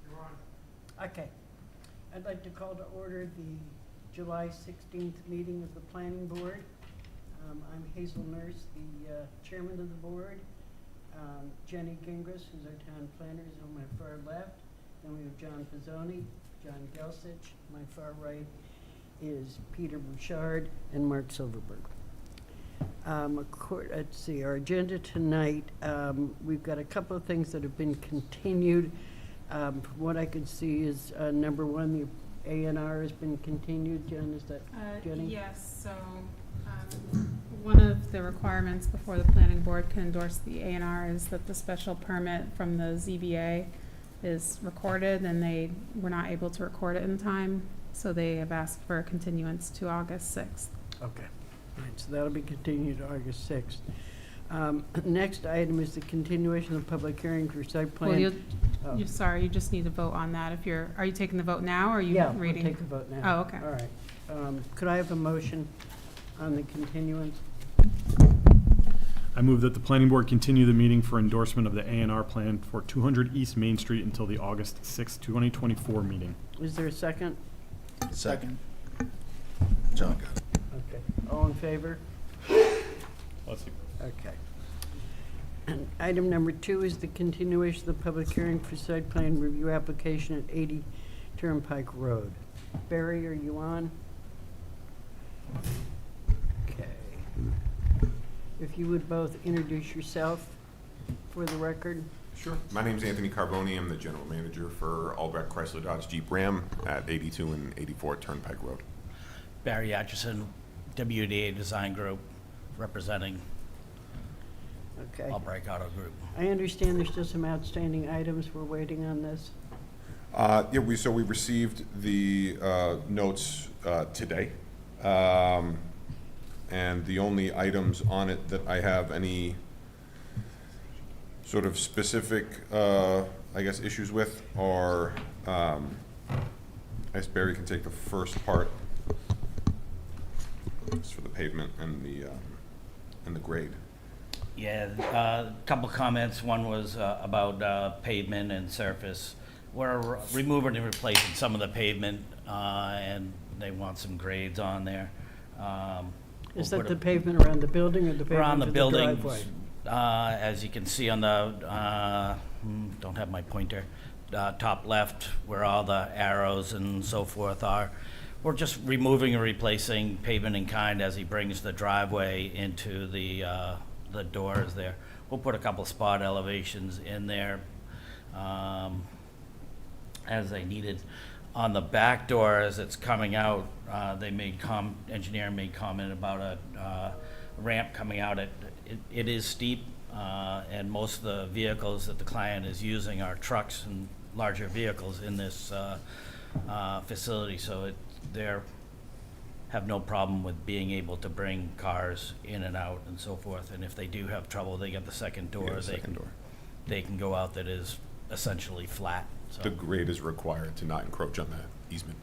You're on. Okay. I'd like to call to order the July 16th meeting of the Planning Board. I'm Hazel Nurse, the chairman of the board. Jenny Gingras, who's our town planner, is on my far left. Then we have John Pizzoni, John Gelsich. My far right is Peter Bouchard and Mark Silverberg. Let's see, our agenda tonight, we've got a couple of things that have been continued. From what I could see is, number one, the A&R has been continued. Jen, is that Jenny? Yes, so one of the requirements before the planning board can endorse the A&R is that the special permit from the ZBA is recorded, and they were not able to record it in time, so they have asked for a continuance to August 6th. Okay. All right, so that'll be continued to August 6th. Next item is the continuation of the public hearing for site plan. Well, you're sorry, you just need to vote on that. Are you taking the vote now, or are you reading? Yeah, we'll take the vote now. Oh, okay. All right. Could I have a motion on the continuance? I move that the planning board continue the meeting for endorsement of the A&R plan for 200 East Main Street until the August 6, 2024 meeting. Is there a second? Second. John got it. Okay. All in favor? Let's see. Okay. And item number 2 is the continuation of the public hearing for site plan review application at 80 Turnpike Road. Barry, are you on? Okay. If you would both introduce yourself for the record. Sure. My name's Anthony Carboni. I'm the general manager for Albrecht Chrysler Dodge Jeep Ram at 82 and 84 Turnpike Road. Barry Atchison, WDA Design Group, representing Okay. Albrecht Auto Group. I understand there's still some outstanding items. We're waiting on this. Yeah, we received the notes today, and the only items on it that I have any sort of specific, I guess, issues with are, I guess Barry can take the first part. It's for the pavement and the grade. Yeah, a couple comments. One was about pavement and surface. We're removing and replacing some of the pavement, and they want some grades on there. Is that the pavement around the building or the pavement around the for building? driveway? As you can see on the, don't have my pointer, top left, where all the arrows and so forth are. We're just removing and replacing pavement in kind as he brings the driveway into the doors there. We'll put a couple spot elevations in there as they needed. On the back door, as it's coming out, engineer made comment about a ramp coming out. It is steep, and most of the vehicles that the client is using are trucks and larger vehicles in this facility, so they have no problem with being able to bring cars in and out and so forth. And if they do have trouble, they get the second door. They can go out that is essentially flat. So. The grade is required to not encroach on that easement,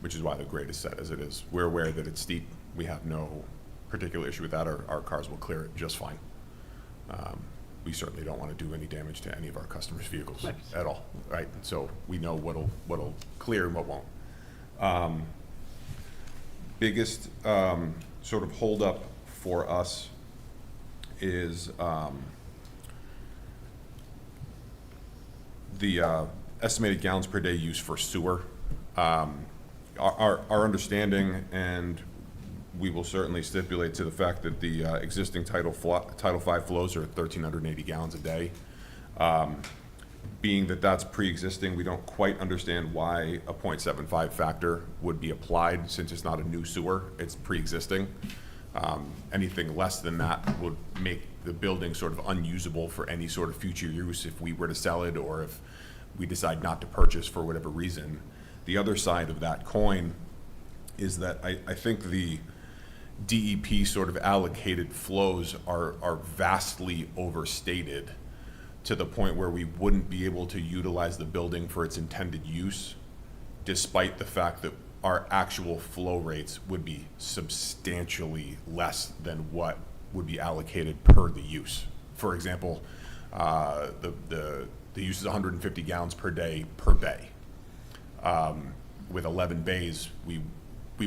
which is why the grade is set as it is. We're aware that it's steep. We have no particular issue with that. Our cars will clear it just fine. We certainly don't want to do any damage to any of our customers' vehicles at all, right? So we know what'll clear and what won't. Biggest sort of holdup for us is the estimated gallons per day used for sewer. Our understanding, and we will certainly stipulate to the fact that the existing Title V flows are 1,380 gallons a day. Being that that's pre-existing, we don't quite understand why a 0.75 factor would be applied since it's not a new sewer, it's pre-existing. Anything less than that would make the building sort of unusable for any sort of future use if we were to sell it or if we decide not to purchase for whatever reason. The other side of that coin is that I think the DEP sort of allocated flows are vastly overstated to the point where we wouldn't be able to utilize the building for its intended use, despite the fact that our actual flow rates would be substantially less than what would be allocated per the use. For example, The use is 150 gallons per day per bay. With 11 bays, we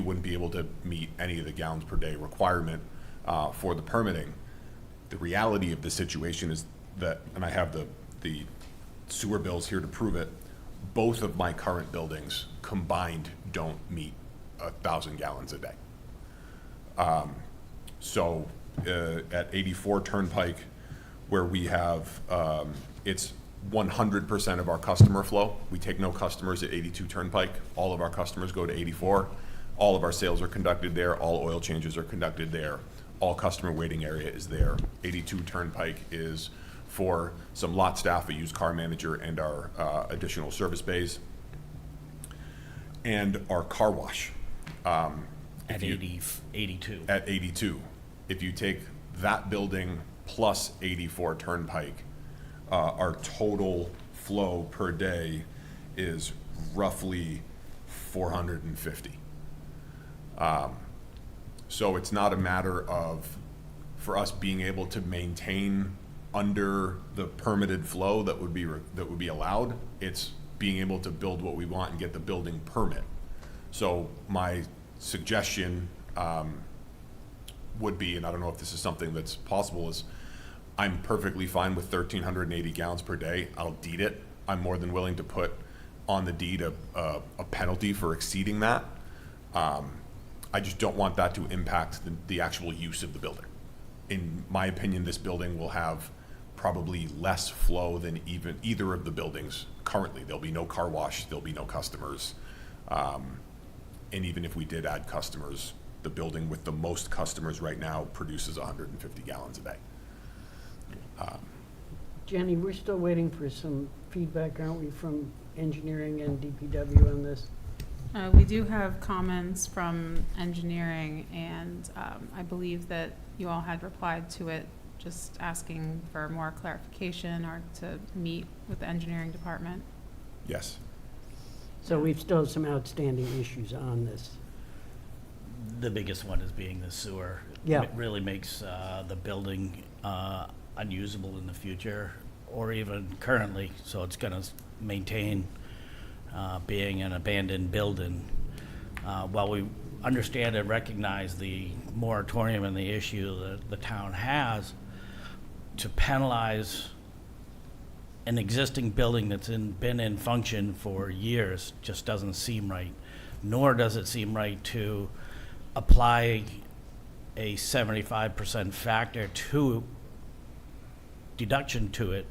wouldn't be able to meet any of the gallons per day requirement for the permitting. The reality of the situation is that, and I have the sewer bills here to prove it, both of my current buildings combined don't meet 1,000 gallons a day. So at 84 Turnpike, where we have, it's 100% of our customer flow. We take no customers at 82 Turnpike. All of our customers go to 84. All of our sales are conducted there. All oil changes are conducted there. All customer waiting area is there. 82 Turnpike is for some lot staff, a used car manager, and our additional service bays, and our car wash. At If you- 82. At 82. If you take that building plus 84 Turnpike, our total flow per day is roughly 450. So it's not a matter of, for us being able to maintain under the permitted flow that would be allowed. It's being able to build what we want and get the building permit. So my suggestion would be, and I don't know if this is something that's possible, is I'm perfectly fine with 1,380 gallons per day. I'll deed it. I'm more than willing to put on the deed a penalty for exceeding that. I just don't want that to impact the actual use of the building. In my opinion, this building will have probably less flow than either of the buildings currently. There'll be no car wash, there'll be no customers. And even if we did add customers, the building with the most customers right now produces 150 gallons a day. Jenny, we're still waiting for some feedback, aren't we, from engineering and DPW on this? We do have comments from engineering, and I believe that you all had replied to it, just asking for more clarification or to meet with the engineering department. Yes. So we still have some outstanding issues on this. The biggest one is being the sewer. Yeah. It really makes the building unusable in the future, or even currently, so it's gonna maintain being an abandoned building. While we understand and recognize the moratorium and the issue that the town has, to penalize an existing building that's been in function for years just doesn't seem right, nor does it seem right to apply a 75% factor to deduction to it,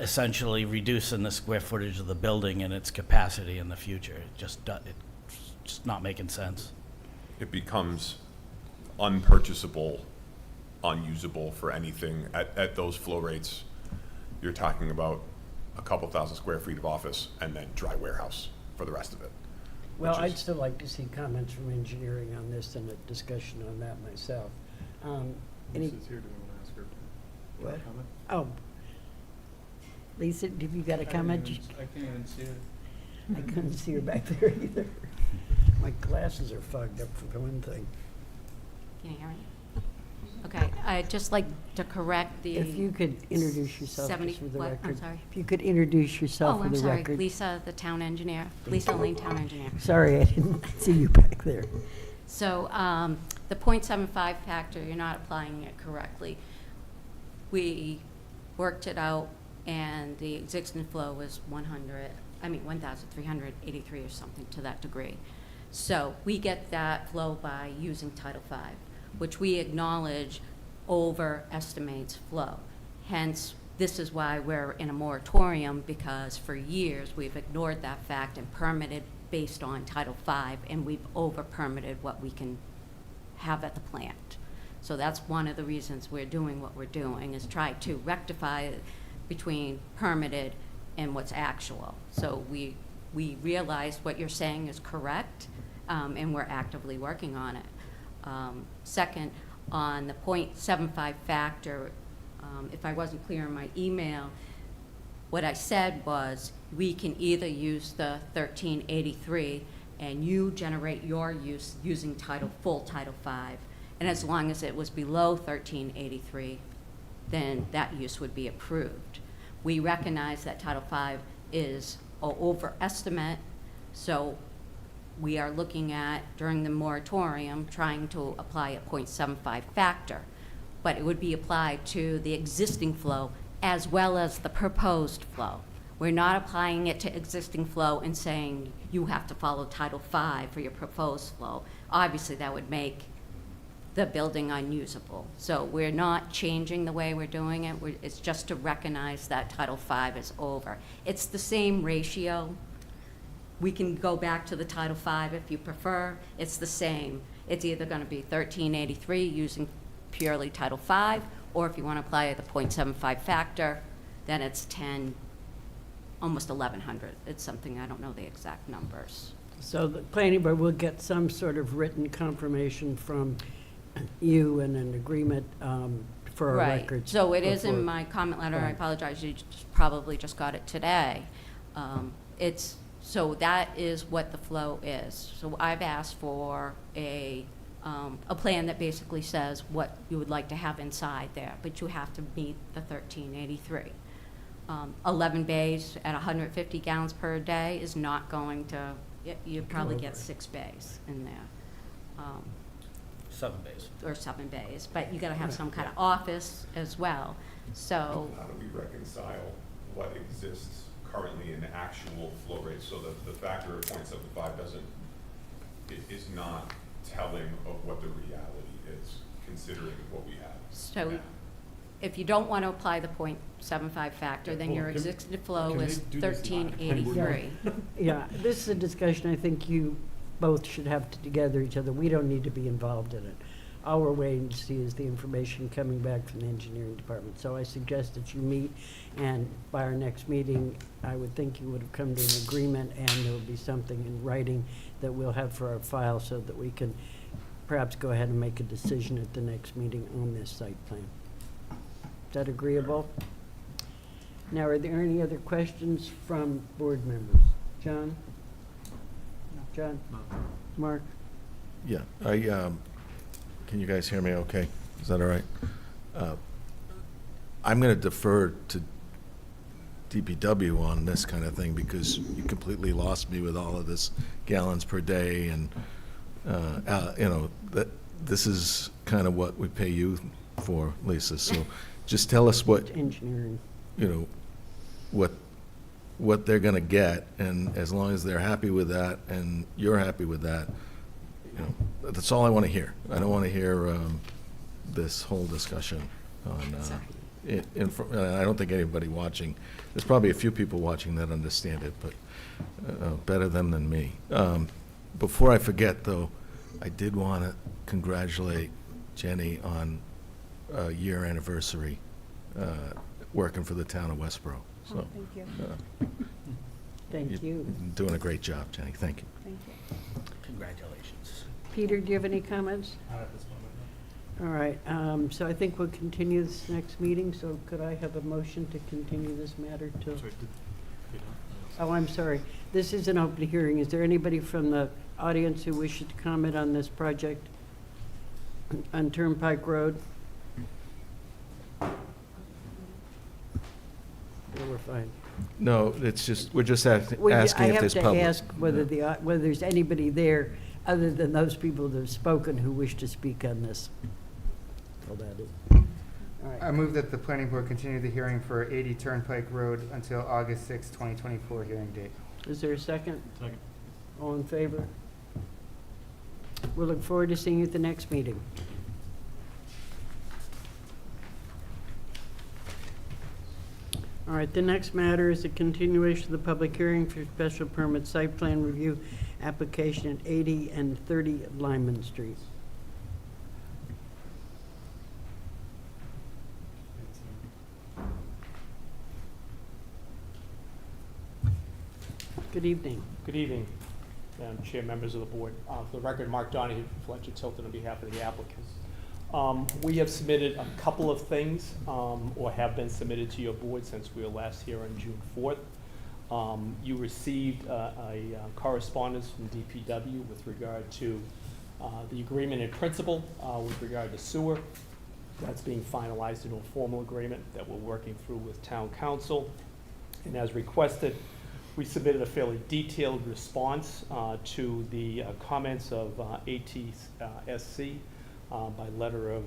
essentially reducing the square footage of the building and its capacity in the future. It's just not making sense. It becomes unpurchasable, unusable for anything at those flow rates. You're talking about a couple thousand square feet of office and then dry warehouse for the rest of it. Well, which I'd is- still like to see comments from engineering on this and a discussion on that myself. Any, Lisa's here, do we want to ask her? What? a comment? oh, Lisa, have you got a comment? I can't even see it. I couldn't see her back there either. My glasses are fogged up for one thing. Can you hear me? Okay, I'd just like to correct the. If you could introduce yourself 70 just for the what? record. I'm sorry. If you could introduce yourself Oh, for I'm the sorry, record. Lisa, the town engineer, Lisa Lane, town engineer. Sorry, I didn't see you back there. So the .75 factor, you're not applying it correctly. We worked it out, and the existing flow was 1,383 or something to that degree. So we get that flow by using Title V, which we acknowledge overestimates flow. Hence, this is why we're in a moratorium, because for years we've ignored that fact and permitted based on Title V, and we've over-permitted what we can have at the plant. So that's one of the reasons we're doing what we're doing, is try to rectify it between permitted and what's actual. So we realize what you're saying is correct, and we're actively working on it. Second, on the .75 factor, if I wasn't clear in my email, what I said was we can either use the 1383 and you generate your use using full Title V. And as long as it was below 1383, then that use would be approved. We recognize that Title V is an overestimate, so we are looking at, during the moratorium, trying to apply a 0.75 factor. But it would be applied to the existing flow as well as the proposed flow. We're not applying it to existing flow and saying you have to follow Title V for your proposed flow. Obviously, that would make the building unusable. So we're not changing the way we're doing it. It's just to recognize that Title V is over. It's the same ratio. We can go back to the Title V if you prefer. It's the same. It's either going to be 1383 using purely Title V, or if you want to apply the 0.75 factor, then it's 10, almost 1,100. It's something, I don't know the exact numbers. So the planning board will get some sort of written confirmation from you and an agreement for our Right. records. So it is in before- my comment letter. I Right. apologize, you probably just got it today. So that is what the flow is. So I've asked for a plan that basically says what you would like to have inside there, but you have to meet the 1383. 11 bays at 150 gallons per day is not going to, you probably get 6 bays in there. 7 bays. Or 7 bays, but you gotta have some kind of office as well, so. How do we reconcile what exists currently in actual flow rates, so that the factor of 0.75 is not telling of what the reality is, considering what we have So now? if you don't want to apply the 0.75 factor, then your existing flow can is they do this live? 1383. Yeah, this is a discussion I think you both should have together each other. We don't need to be involved in it. All we're waiting to see is the information coming back from the engineering department. So I suggest that you meet, and by our next meeting, I would think you would have come to an agreement, and there will be something in writing that we'll have for our file so that we can perhaps go ahead and make a decision at the next meeting on this site plan. Is that agreeable? Now, are there any other questions from board members? John? John? Mark? Yeah, can you guys hear me okay? Is that all right? I'm going to defer to DPW on this kind of thing, because you completely lost me with all of this gallons per day, and, that this is kind of what we pay you for, Lisa. So just tell us what, Engineering. what they're going to get, and as long as they're happy with that and you're happy with that, that's all I want to hear. I don't want to hear this whole discussion on, I don't think anybody watching, there's probably a few people watching that understand it, but better them than me. Before I forget, though, I did want to congratulate Jenny on a year anniversary working for the town of Westborough. So, Thank you, Thank you. you're doing a great job, Jenny. Thank you. thank you. Congratulations. Peter, do you have any comments? Not at this moment, All right, so I think we'll continue this next meeting, so could I have a motion to continue this matter no. to? Sorry, Oh, I'm sorry. This is an open hearing. Is there anybody from the audience who wishes to comment on this project on Turnpike Road? Yeah, we're fine. No, it's just, we're just asking Well, if there's I public. have to ask whether whether there's anybody there, other than those people that have spoken, who wish to speak on this. Well, that is. All I right. move that the planning board continue the hearing for 80 Turnpike Road until August 6, 2024 hearing date. Is there a second? Second. All in favor? We'll look forward to seeing you at the next meeting. All right, the next matter is a continuation of the public hearing for special permit site plan review application at 80 and 30 Lyman Street. Good evening. Good evening, Madam Chair, members of the board. For the record, Mark Donahue, Fletcher Tilton, on behalf of the applicants. We have submitted a couple of things, or have been submitted to your board since we were last here on June 4th. You received a correspondence from DPW with regard to the agreement in principle with regard to sewer. That's being finalized into a formal agreement that we're working through with town council. And as requested, we submitted a fairly detailed response to the comments of ATSC by letter of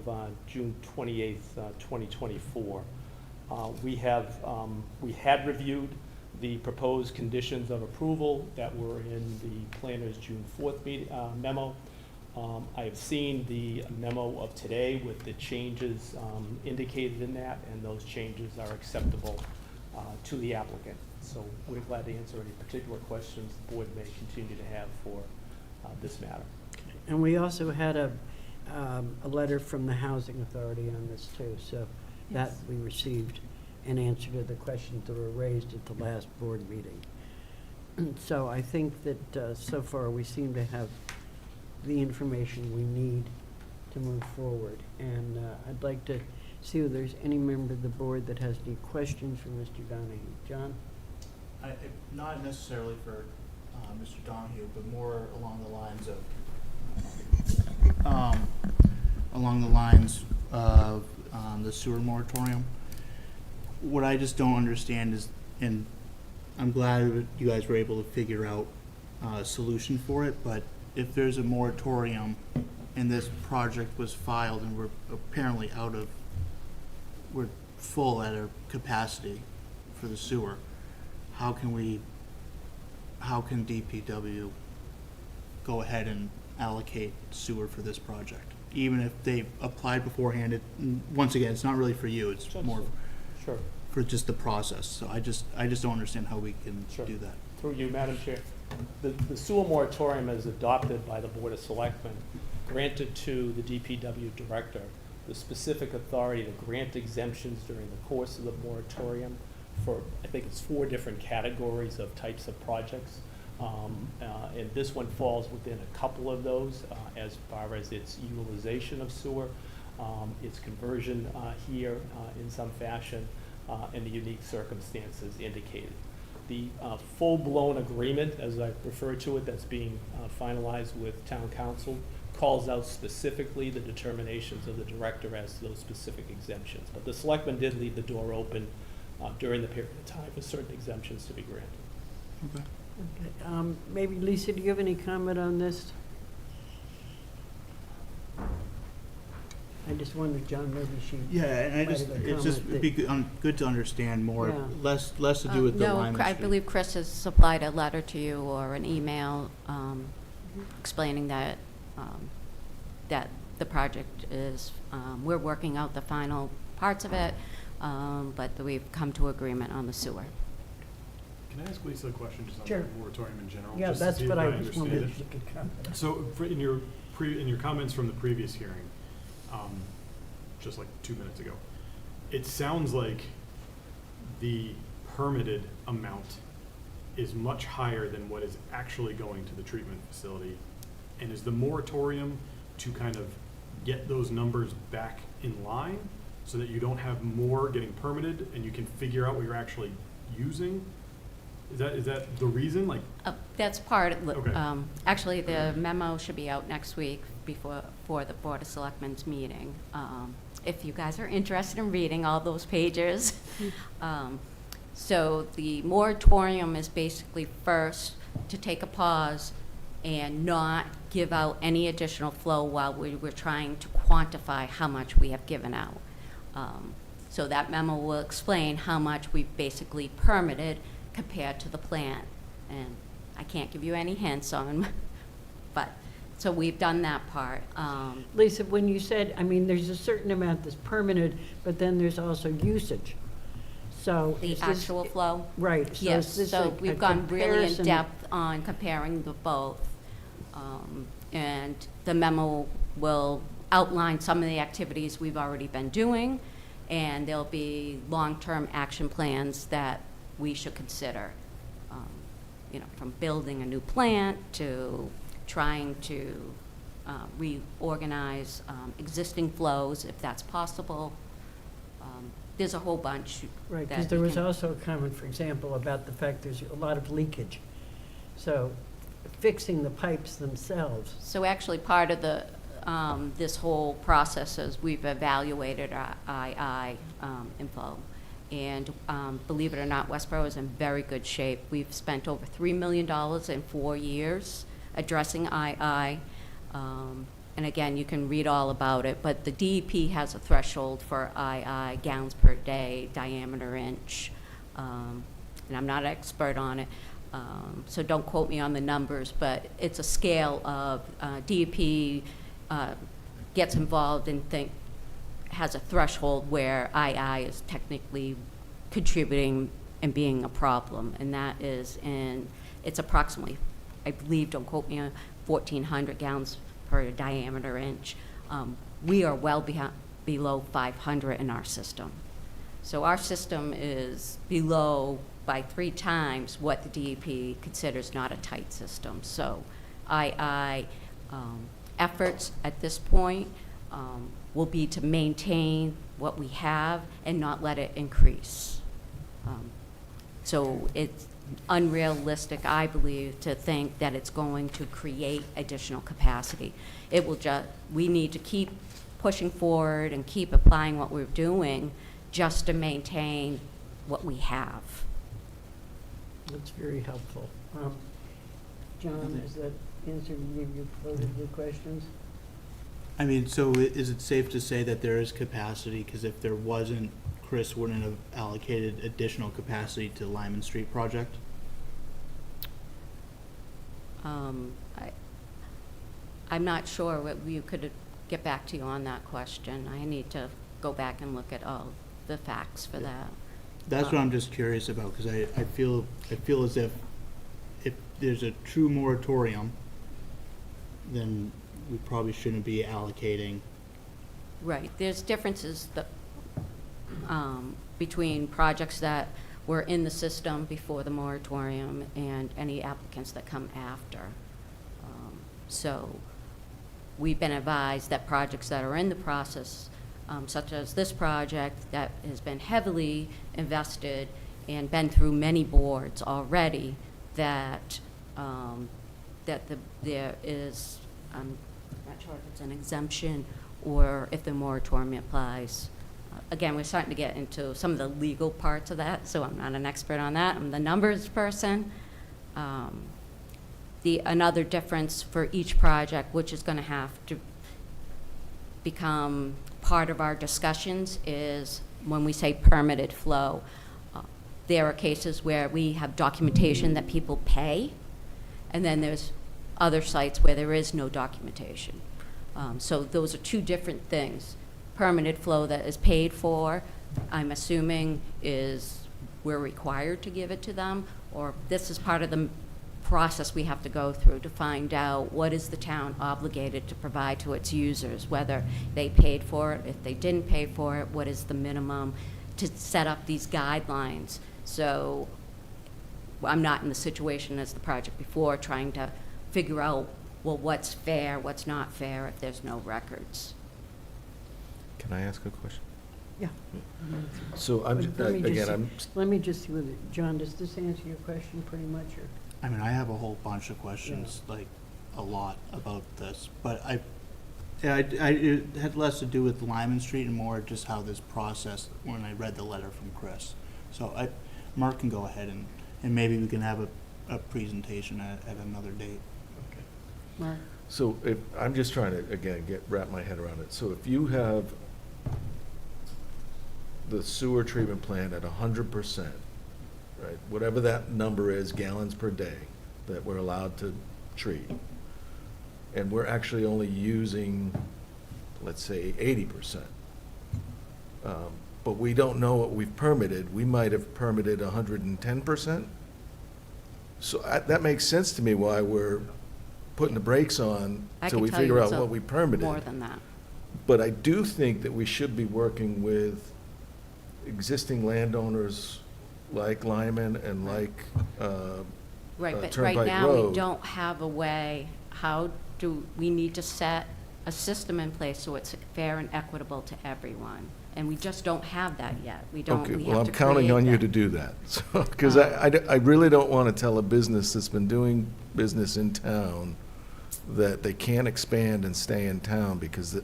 June 28th, 2024. We had reviewed the proposed conditions of approval that were in the planner's June 4th memo. I have seen the memo of today with the changes indicated in that, and those changes are acceptable to the applicant. So we're glad to answer any particular questions the board may continue to have for this matter. And we also had a letter from the Housing Authority on this too, so that Yes. we received an answer to the questions that were raised at the last board meeting. So I think that so far we seem to have the information we need to move forward. And I'd like to see if there's any member of the board that has any questions for Mr. Donahue. John? Not necessarily for Mr. Donahue, but more along the lines of the sewer moratorium. What I just don't understand is, and I'm glad that you guys were able to figure out a solution for it, but if there's a moratorium and this project was filed and we're apparently we're full at our capacity for the sewer, how can DPW go ahead and allocate sewer for this project? Even if they applied beforehand, once again, it's not really for you, it's more Sure. for just the process. So I just don't understand how we can Sure. do that. Through you, Madam Chair. The sewer moratorium as adopted by the Board of Selectmen granted to the DPW director the specific authority to grant exemptions during the course of the moratorium for, I think it's 4 different categories of types of projects. And this one falls within a couple of those as far as its utilization of sewer, its conversion here in some fashion, and the unique circumstances indicated. The full-blown agreement, as I refer to it, that's being finalized with town council, calls out specifically the determinations of the director as to those specific exemptions. But the selectmen did leave the door open during the period of time for certain exemptions to be granted. Okay. Okay, maybe Lisa, do you have any comment on this? I just wondered, John, maybe she. Yeah, and I might just, have a it's just, comment it'd be good to understand more, Yeah. less to do with the No, Lima I Street. believe Chris has supplied a letter to you or an email explaining that, that the project is, we're working out the final parts of it, but that we've come to agreement on the sewer. Can I ask Lisa a question just on Sure. the moratorium in general? Yeah, just to that's see what if I just understand wondered it? if you could comment. So in your comments from the previous hearing, just like 2 minutes ago, it sounds like the permitted amount is much higher than what is actually going to the treatment facility. And is the moratorium to kind of get those numbers back in line so that you don't have more getting permitted and you can figure out what you're actually using? Is that the reason? Like, That's part of, Okay. Actually, the memo should be out next week for the Board of Selectmen's meeting. If you guys are interested in reading all those pages. So the moratorium is basically first to take a pause and not give out any additional flow while we're trying to quantify how much we have given out. So that memo will explain how much we've basically permitted compared to the plan. And I can't give you any hints on, but, so we've done that part. Lisa, when you said, I mean, there's a certain amount that's permitted, but then there's also usage. So The is this- actual flow? Right. So Yes, is this so a we've gone really in comparison? depth on comparing the both. And the memo will outline some of the activities we've already been doing, and there'll be long-term action plans that we should consider. From building a new plant to trying to reorganize existing flows, if that's possible. There's a whole bunch. Right, that because there we was can- also a comment, for example, about the fact there's a lot of leakage. So fixing the pipes themselves. So actually, part of the this whole process is we've evaluated our II info. And believe it or not, Westborough is in very good shape. We've spent over $3 million in 4 years addressing II. And again, you can read all about it, but the DEP has a threshold for II, gallons per day, diameter inch. And I'm not an expert on it, so don't quote me on the numbers, but it's a scale of DEP gets involved and has a threshold where II is technically contributing and being a problem, and that is it's approximately, I believe, don't quote me on 1,400 gallons per diameter inch. We are well below 500 in our system. So our system is below by 3 times what the DEP considers not a tight system. So II efforts at this point will be to maintain what we have and not let it increase. So it's unrealistic, I believe, to think that it's going to create additional capacity. It will we need to keep pushing forward and keep applying what we're doing just to maintain what we have. That's very helpful. John, is that answering both of your questions? I mean, so is it safe to say that there is capacity? Because if there wasn't, Chris wouldn't have allocated additional capacity to the Lyman Street project? I'm not sure what we could get back to you on that question. I need to go back and look at all the facts for that. That's what I'm just curious about, because I feel as if there's a true moratorium, then we probably shouldn't be allocating. Right, there's differences between projects that were in the system before the moratorium and any applicants that come after. So we've been advised that projects that are in the process, such as this project that has been heavily invested and been through many boards already, that there is, I'm not sure if it's an exemption or if the moratorium applies. Again, we're starting to get into some of the legal parts of that, so I'm not an expert on that. I'm the numbers person. Another difference for each project, which is going to have to become part of our discussions, is when we say permitted flow. There are cases where we have documentation that people pay, and then there's other sites where there is no documentation. So those are two different things. Permitted flow that is paid for, I'm assuming, is we're required to give it to them, or this is part of the process we have to go through to find out what is the town obligated to provide to its users, whether they paid for it, if they didn't pay for it, what is the minimum, to set up these guidelines. So I'm not in the situation as the project before, trying to figure out, well, what's fair, what's not fair if there's no records. Can I ask a question? Yeah. So I'm, Let me just again, see- I'm, Let me just see whether, John, does this answer your question pretty much, or? I mean, I have a whole bunch of questions, like a lot about this, but it had less to do with Lyman Street and more just how this process, when I read the letter from Chris. So Mark can go ahead and maybe we can have a presentation at another date. Mark? so if, I'm just trying to, again, wrap my head around it. So if you have the sewer treatment plant at 100%, right, whatever that number is, gallons per day, that we're allowed to treat, and we're actually only using, let's say, 80%, but we don't know what we've permitted, we might have permitted 110%. So that makes sense to me why we're putting the brakes on I till can we tell you figure out it's what we permitted. more than that. But I do think that we should be working with existing landowners like Lyman and like Right, but right Turnpike now, we Road. don't have a way. How do, we need to set a system in place so it's fair and equitable to everyone. And we just don't have that yet. We don't, Okay, we well, have I'm to counting create on you that. to do that. Because I really don't want to tell a business that's been doing business in town that they can't expand and stay in town because the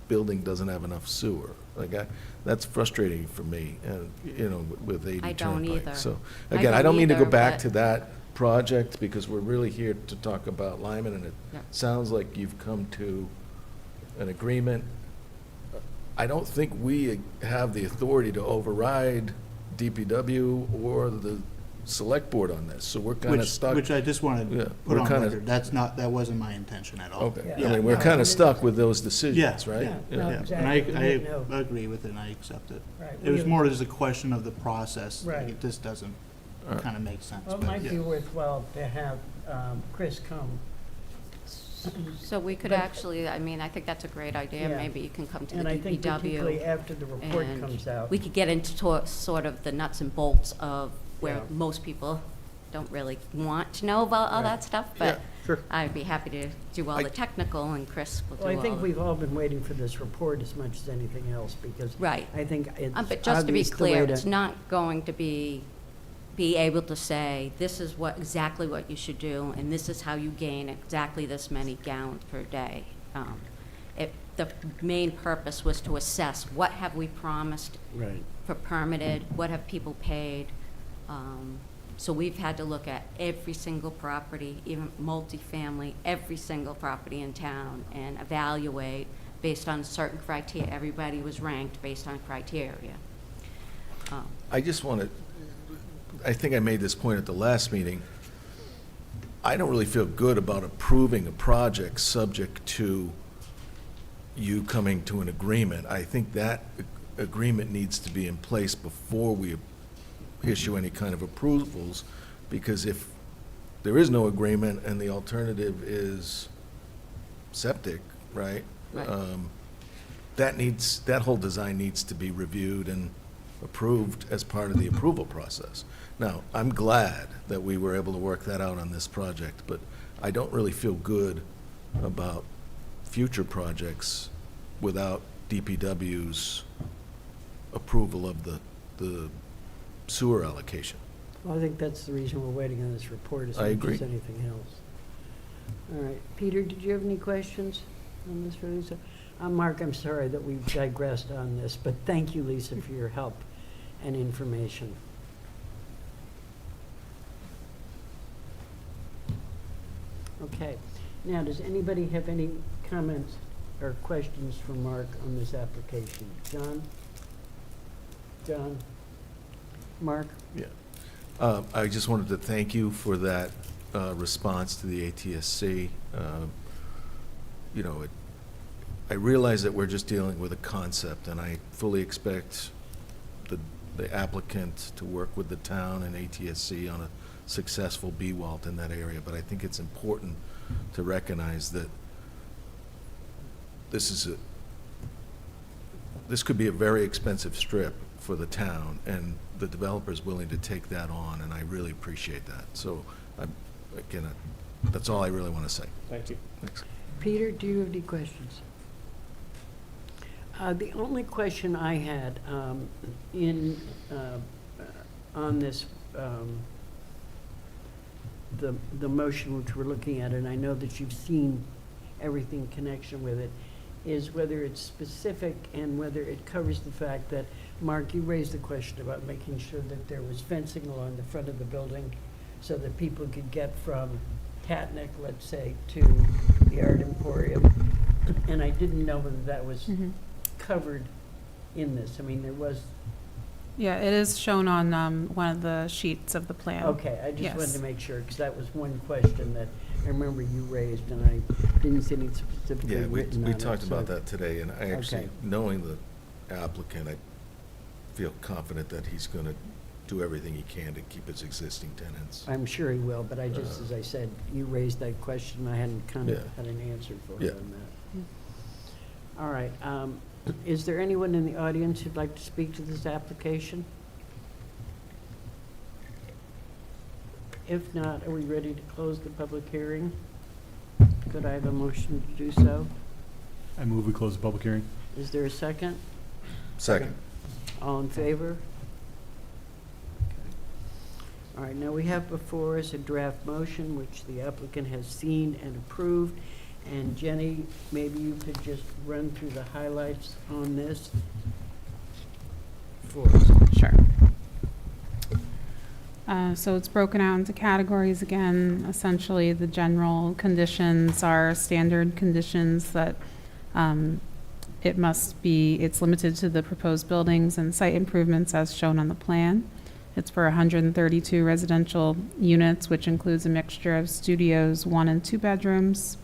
building doesn't have enough sewer. That's frustrating for me, with 80 I don't Turnpike. either. So, I again, I don't don't mean to go either, back but- to that project, because we're really here to talk about Lyman, and it Yeah. sounds like you've come to an agreement. I don't think we have the authority to override DPW or the select board on this, so we're kind of stuck. Which I just want Yeah, to we're put on kinda- record, that wasn't my intention at all. Okay, Yeah. I mean, we're No, kind it of is- stuck with those decisions, right? Yeah, No, yeah, exactly. and We didn't know. I agree with it, and I accept it. Right, It was we- more just a question of the process. Right. Like, this doesn't All right. kind of make sense. Well, it but might yeah. be worthwhile to have Chris come. So we could But- actually, I mean, I think that's a great idea. Yeah. Maybe you can come to the And I think particularly DPW. after the report and comes out. We could get into sort of the nuts and bolts of where Yeah. most people don't really want to know about all Right. that stuff, but Sure. I'd be happy to do all I- the technical, and Chris will do Well, all. I think we've all been waiting for this report as much as anything else, because Right. I think it's But just to be obvious the way clear, to- it's not going to be able to say, this is exactly what you should do, and this is how you gain exactly this many gallons per day. The main purpose was to assess, what have we promised Right. for permitted, what have people paid? So we've had to look at every single property, even multifamily, every single property in town, and evaluate based on certain criteria. Everybody was ranked based on criteria. I just want to, I think I made this point at the last meeting. I don't really feel good about approving a project subject to you coming to an agreement. I think that agreement needs to be in place before we issue any kind of approvals, because if there is no agreement and the alternative is septic, right? Right. That whole design needs to be reviewed and approved as part of the approval process. Now, I'm glad that we were able to work that out on this project, but I don't really feel good about future projects without DPW's approval of the sewer allocation. Well, I think that's the reason we're waiting on this report as I much agree. as anything else. All right, Peter, did you have any questions on this for Lisa? Mark, I'm sorry that we've digressed on this, but thank you, Lisa, for your help and information. Okay, now, does anybody have any comments or questions for Mark on this application? John? John? Mark? Yeah. I just wanted to thank you for that response to the ATSC. I realize that we're just dealing with a concept, and I fully expect the applicant to work with the town and ATSC on a successful B-Walt in that area, but I think it's important to recognize that this could be a very expensive strip for the town, and the developer's willing to take that on, and I really appreciate that. So, that's all I really want to say. Thank you. Thanks. Peter, do you have any questions? The only question I had on this, the motion which we're looking at, and I know that you've seen everything in connection with it, is whether it's specific and whether it covers the fact that, Mark, you raised the question about making sure that there was fencing along the front of the building so that people could get from Hatnick, let's say, to the Art Emporium. And I didn't know whether that was covered in this. I mean, there was, Yeah, it is shown on one of the sheets of the plan. okay, I just Yes. wanted to make sure, because that was one question that I remember you raised, and I didn't see anything specifically Yeah, written on it. we talked about so- that today, and I actually, Okay. knowing the applicant, I feel confident that he's going to do everything he can to keep his existing tenants. I'm sure he will, but I just, as I said, you raised that question, I hadn't kind of Yeah. had an answer for Yeah. you on that. All right, is there anyone in the audience who'd like to speak to this application? If not, are we ready to close the public hearing? Could I have a motion to do so? I move we close the public hearing. Is there a second? Second. All in favor? All right, now we have before us a draft motion which the applicant has seen and approved. And Jenny, maybe you could just run through the highlights on this for us. Sure. So it's broken out into categories again. Essentially, the general conditions are standard conditions that it's limited to the proposed buildings and site improvements as shown on the plan. It's for 132 residential units, which includes a mixture of studios, 1 and 2 bedrooms.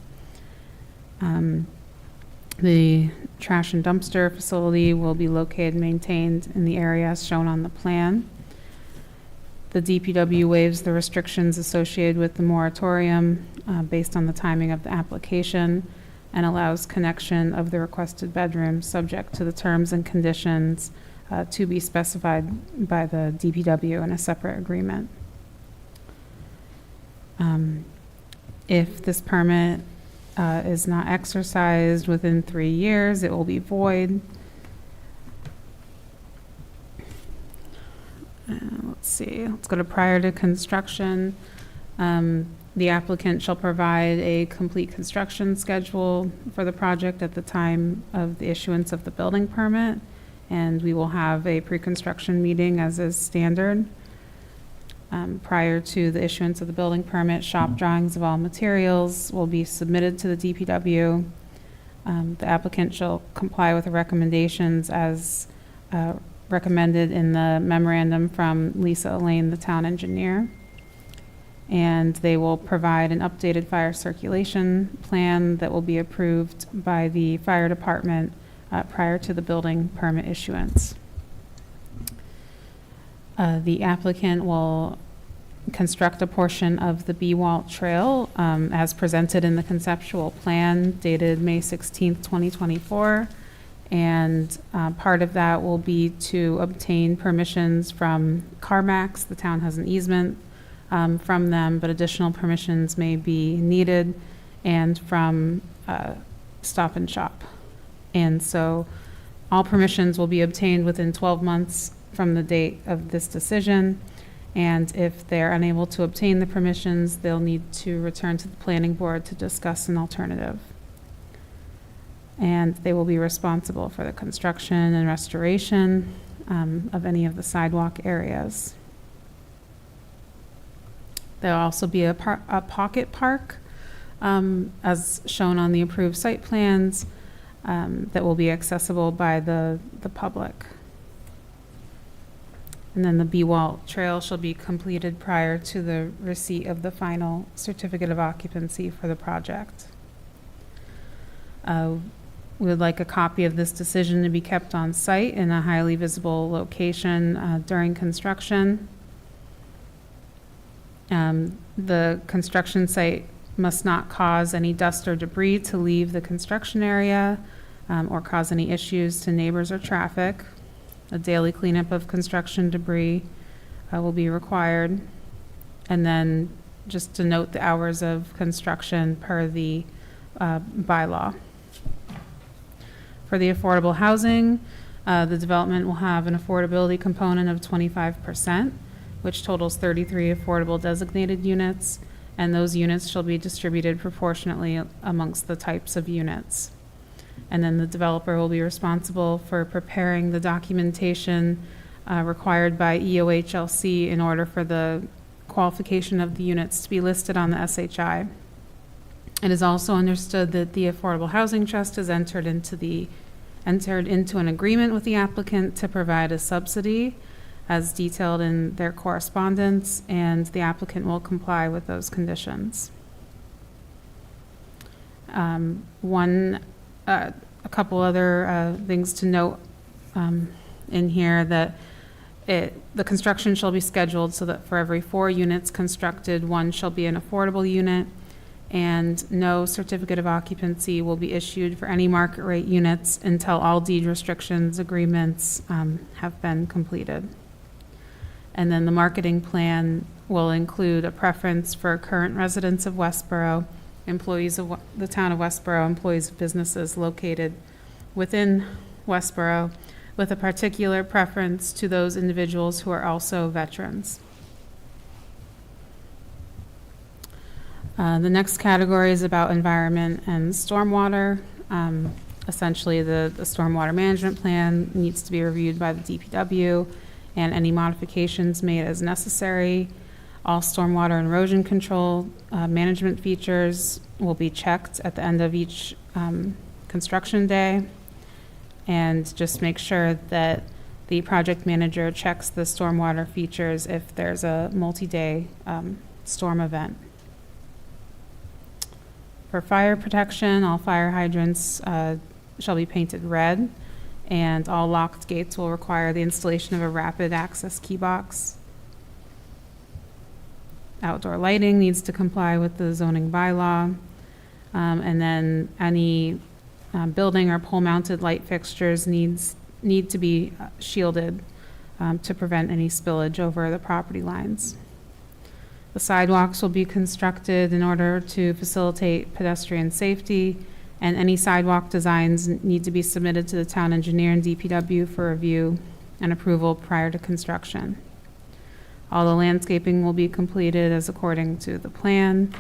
The trash and dumpster facility will be located and maintained in the area as shown on the plan. The DPW waives the restrictions associated with the moratorium based on the timing of the application and allows connection of the requested bedrooms subject to the terms and conditions to be specified by the DPW in a separate agreement. If this permit is not exercised within 3 years, it will be void. Let's see, let's go to prior to construction. The applicant shall provide a complete construction schedule for the project at the time of the issuance of the building permit, and we will have a pre-construction meeting as is standard. Prior to the issuance of the building permit, shop drawings of all materials will be submitted to the DPW. The applicant shall comply with the recommendations as recommended in the memorandum from Lisa Elaine, the town engineer. And they will provide an updated fire circulation plan that will be approved by the fire department prior to the building permit issuance. The applicant will construct a portion of the B-Walt Trail as presented in the conceptual plan dated May 16th, 2024. And part of that will be to obtain permissions from CarMax. The town has an easement from them, but additional permissions may be needed, and from Stop and Shop. And so all permissions will be obtained within 12 months from the date of this decision. And if they're unable to obtain the permissions, they'll need to return to the planning board to discuss an alternative. And they will be responsible for the construction and restoration of any of the sidewalk areas. There'll also be a pocket park, as shown on the approved site plans, that will be accessible by the public. And then the B-Walt Trail shall be completed prior to the receipt of the final certificate of occupancy for the project. We would like a copy of this decision to be kept on site in a highly visible location during construction. The construction site must not cause any dust or debris to leave the construction area or cause any issues to neighbors or traffic. A daily cleanup of construction debris will be required. And then just to note the hours of construction per the bylaw. For the affordable housing, the development will have an affordability component of 25%, which totals 33 affordable designated units, and those units shall be distributed proportionately amongst the types of units. And then the developer will be responsible for preparing the documentation required by EOHLC in order for the qualification of the units to be listed on the SHI. It is also understood that the Affordable Housing Trust has entered into an agreement with the applicant to provide a subsidy as detailed in their correspondence, and the applicant will comply with those conditions. A couple other things to note in here, that the construction shall be scheduled so that for every 4 units constructed, 1 shall be an affordable unit, and no certificate of occupancy will be issued for any market rate units until all deed restrictions agreements have been completed. And then the marketing plan will include a preference for current residents of Westborough, employees of the town of Westborough, employees of businesses located within Westborough, with a particular preference to those individuals who are also veterans. The next category is about environment and stormwater. Essentially, the stormwater management plan needs to be reviewed by the DPW and any modifications made as necessary. All stormwater and erosion control management features will be checked at the end of each construction day. And just make sure that the project manager checks the stormwater features if there's a multi-day storm event. For fire protection, all fire hydrants shall be painted red, and all locked gates will require the installation of a rapid access key box. Outdoor lighting needs to comply with the zoning bylaw, and then any building or pole-mounted light fixtures need to be shielded to prevent any spillage over the property lines. The sidewalks will be constructed in order to facilitate pedestrian safety, and any sidewalk designs need to be submitted to the town engineer and DPW for review and approval prior to construction. All the landscaping will be completed as according to the plan,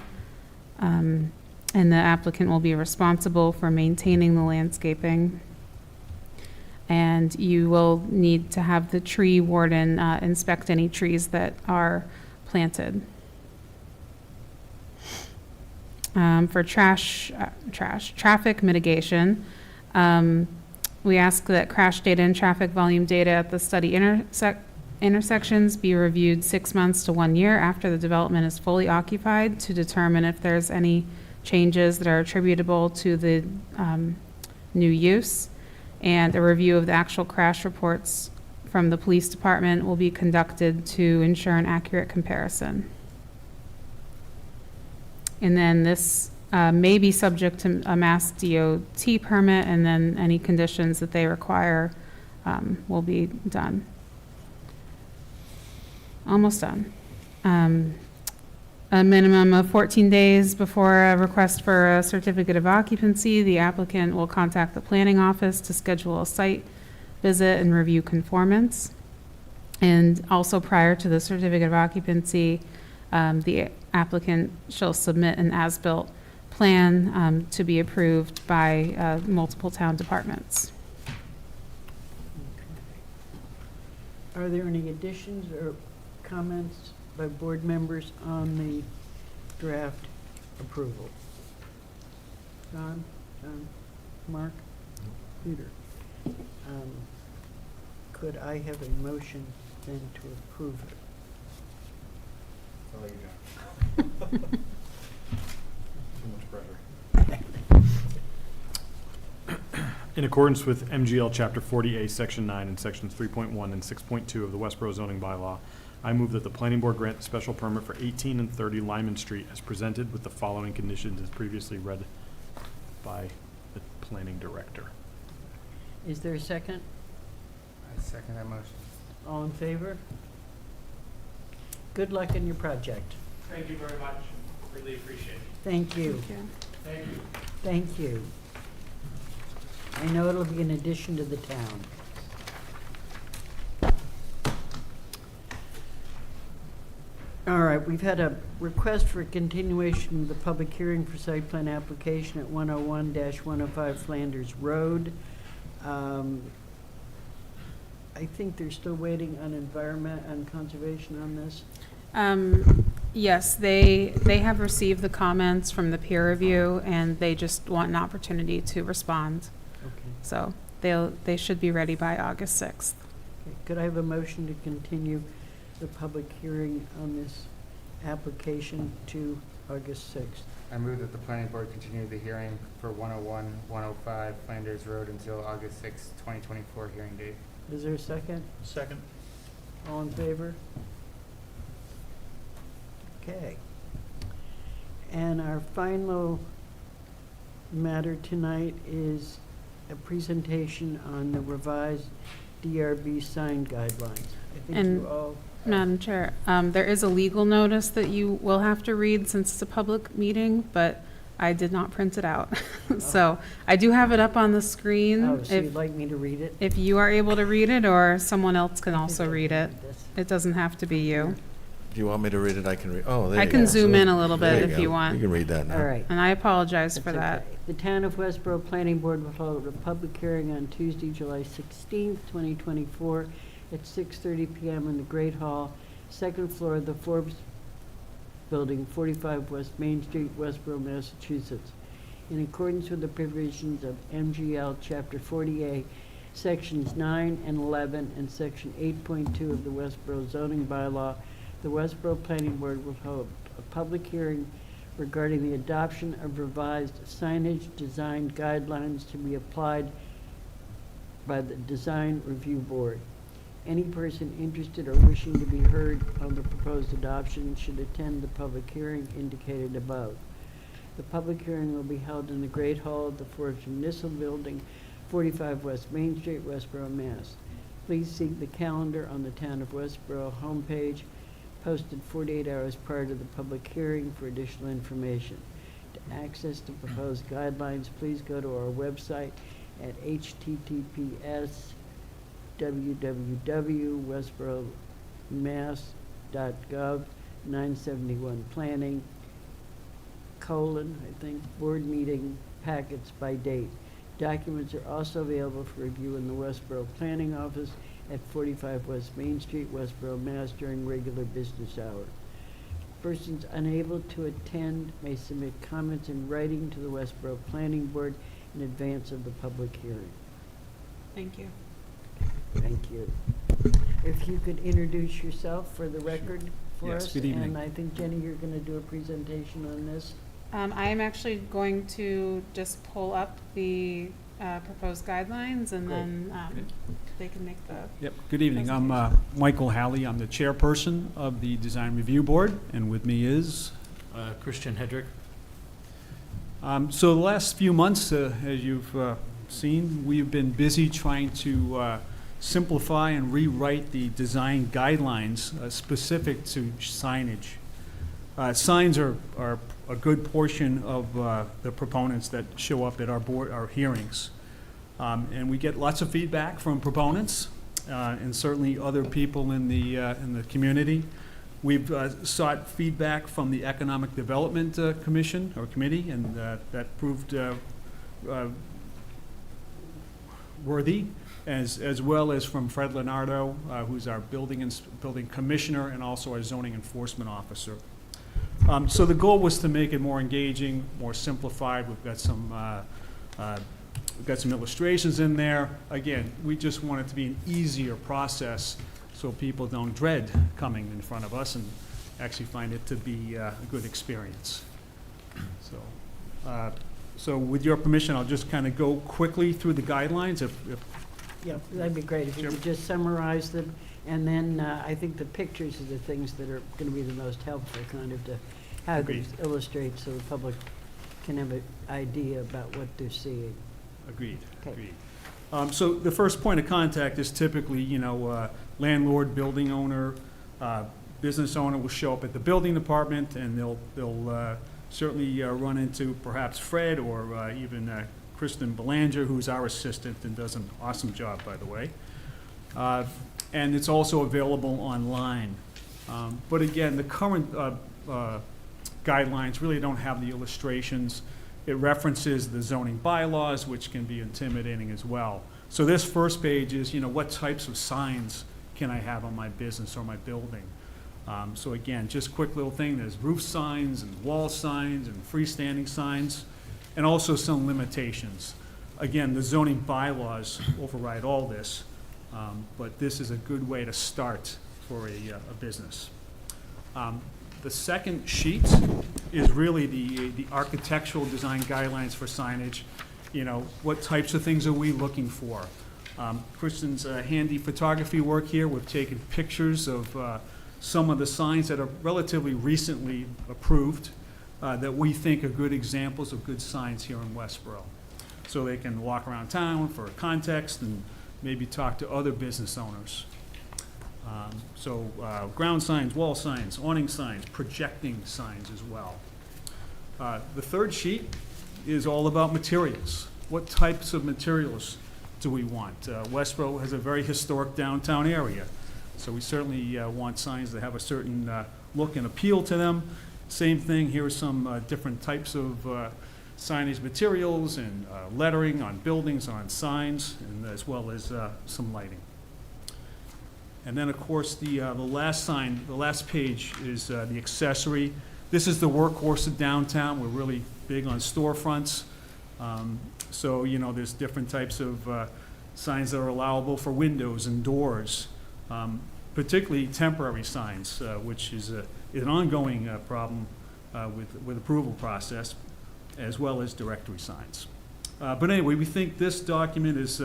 and the applicant will be responsible for maintaining the landscaping. And you will need to have the tree warden inspect any trees that are planted. For traffic mitigation, we ask that crash data and traffic volume data at the study intersections be reviewed 6 months to 1 year after the development is fully occupied to determine if there's any changes that are attributable to the new use. And a review of the actual crash reports from the police department will be conducted to ensure an accurate comparison. And then this may be subject to a Mass DOT permit, and then any conditions that they require will be done. Almost done. A minimum of 14 days before a request for a certificate of occupancy, the applicant will contact the planning office to schedule a site visit and review conformance. And also prior to the certificate of occupancy, the applicant shall submit an as-built plan to be approved by multiple town departments. Are there any additions or comments by board members on the draft approval? John, Mark, Peter? Could I have a motion then to approve it? Too much pressure. In accordance with MGL Chapter 40A, Section 9, and Sections 3.1 and 6.2 of the Westborough zoning bylaw, I move that the planning board grant a special permit for 18 and 30 Lyman Street as presented with the following conditions as previously read by the planning director. Is there a second? I second that motion. All in favor? Good luck in your project. Thank you very much. Really appreciate it. Thank you. Thank you. Thank you. I know it'll be an addition to the town. All right, we've had a request for a continuation of the public hearing for site plan application at 101-105 Flanders Road. I think they're still waiting on environment and conservation on this. Yes, they have received the comments from the peer review, and they just want an opportunity to respond. Okay. So they should be ready by August 6th. Okay. Could I have a motion to continue the public hearing on this application to August 6th? I move that the planning board continue the hearing for 101-105 Flanders Road until August 6, 2024 hearing date. Is there a second? Second. All in favor? Okay. And our final matter tonight is a presentation on the revised DRB sign guidelines. I think And- you all. Madam Chair, there is a legal notice that you will have to read since it's a public meeting, but I did not print it out. So I do have it up on the screen. Oh, so you'd If, like me to read it? if you are able to read it, or someone else can also read it. This. It doesn't have to be you. you want me to read it? I can read, oh, there I you can go. zoom in a little There bit if go. you want. You can read that now. All right. And I apologize for That's that. okay. The Town of Westborough Planning Board will hold a public hearing on Tuesday, July 16th, 2024, at 6:30 PM in the Great Hall, second floor of the Forbes Building, 45 West Main Street, Westborough, Massachusetts. In accordance with the provisions of MGL Chapter 40A, Sections 9 and 11, and Section 8.2 of the Westborough zoning bylaw, the Westborough Planning Board will hold a public hearing regarding the adoption of revised signage design guidelines to be applied by the Design Review Board. Any person interested or wishing to be heard on the proposed adoption should attend the public hearing indicated above. The public hearing will be held in the Great Hall of the Forbes Municipal Building, 45 West Main Street, Westborough, Mass. Please see the calendar on the Town of Westborough homepage, posted 48 hours prior to the public hearing for additional information. To access the proposed guidelines, please go to our website at https://www.westboroughmass.gov, 971 planning, board meeting packets by date. Documents are also available for review in the Westborough Planning Office at 45 West Main Street, Westborough, Mass. during regular business hours. Persons unable to attend may submit comments in writing to the Westborough Planning Board in advance of the public hearing. Thank you. Thank you. If you could introduce yourself for the record for us. Yes, good evening. And I think, Jenny, you're going to do a presentation on this. I am actually going to just pull up the proposed guidelines and Great. then they can make the, Yep, good evening. I'm Michael Halley. I'm the chairperson of the Design Review Board, and with me is... Christian Hedrick. So the last few months, as you've seen, we've been busy trying to simplify and rewrite the design guidelines specific to signage. Signs are a good portion of the proponents that show up at our hearings. And we get lots of feedback from proponents and certainly other people in the community. We've sought feedback from the Economic Development Commission or Committee, and that proved worthy, as well as from Fred Leonardo, who's our building commissioner and also our zoning enforcement officer. So the goal was to make it more engaging, more simplified. We've got some illustrations in there. Again, we just want it to be an easier process so people don't dread coming in front of us and actually find it to be a good experience. So with your permission, I'll just kind of go quickly through the guidelines. Yeah, that'd be great if you could just summarize them. And then I think the pictures are the things that are going to be the most helpful, kind of to have Agreed. these illustrate so the public can have an idea about what they're seeing. Agreed, Okay. agreed. So the first point of contact is typically, landlord, building owner, business owner will show up at the building department, and they'll certainly run into perhaps Fred or even Kristen Belanger, who's our assistant and does an awesome job, by the way. And it's also available online. But again, the current guidelines really don't have the illustrations. It references the zoning bylaws, which can be intimidating as well. So this first page is, what types of signs can I have on my business or my building? So again, just quick little thing, there's roof signs and wall signs and freestanding signs, and also some limitations. Again, the zoning bylaws override all this, but this is a good way to start for a business. The second sheet is really the architectural design guidelines for signage. What types of things are we looking for? Kristen's handy photography work here. We've taken pictures of some of the signs that are relatively recently approved that we think are good examples of good signs here in Westborough. So they can walk around town for context and maybe talk to other business owners. Ground signs, wall signs, awning signs, projecting signs as well. The third sheet is all about materials. What types of materials do we want? Westborough has a very historic downtown area, so we certainly want signs that have a certain look and appeal to them. Same thing, here are some different types of signage materials and lettering on buildings, on signs, and as well as some lighting. And then, of course, the last sign, the last page is the accessory. This is the workhorse of downtown. We're really big on storefronts. So, you know, there's different types of signs that are allowable for windows and doors, particularly temporary signs, which is an ongoing problem with approval process, as well as directory signs. But anyway, we think this document is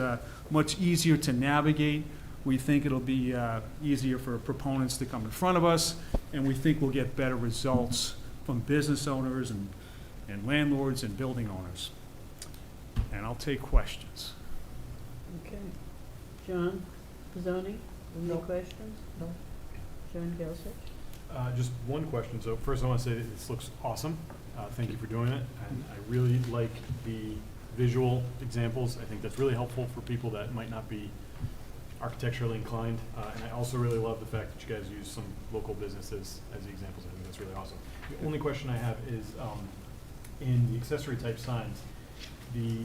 much easier to navigate. We think it'll be easier for proponents to come in front of us, and we think we'll get better results from business owners and landlords and building owners. And I'll take questions. Okay. John Pizzoni, any questions? No. John Gelsich? Just one question. So first I want to say that this looks awesome. Thank you for doing it. And I really like the visual examples. I think that's really helpful for people that might not be architecturally inclined. And I also really love the fact that you guys use some local businesses as the examples. I think that's really awesome. The only question I have is in the accessory type signs, the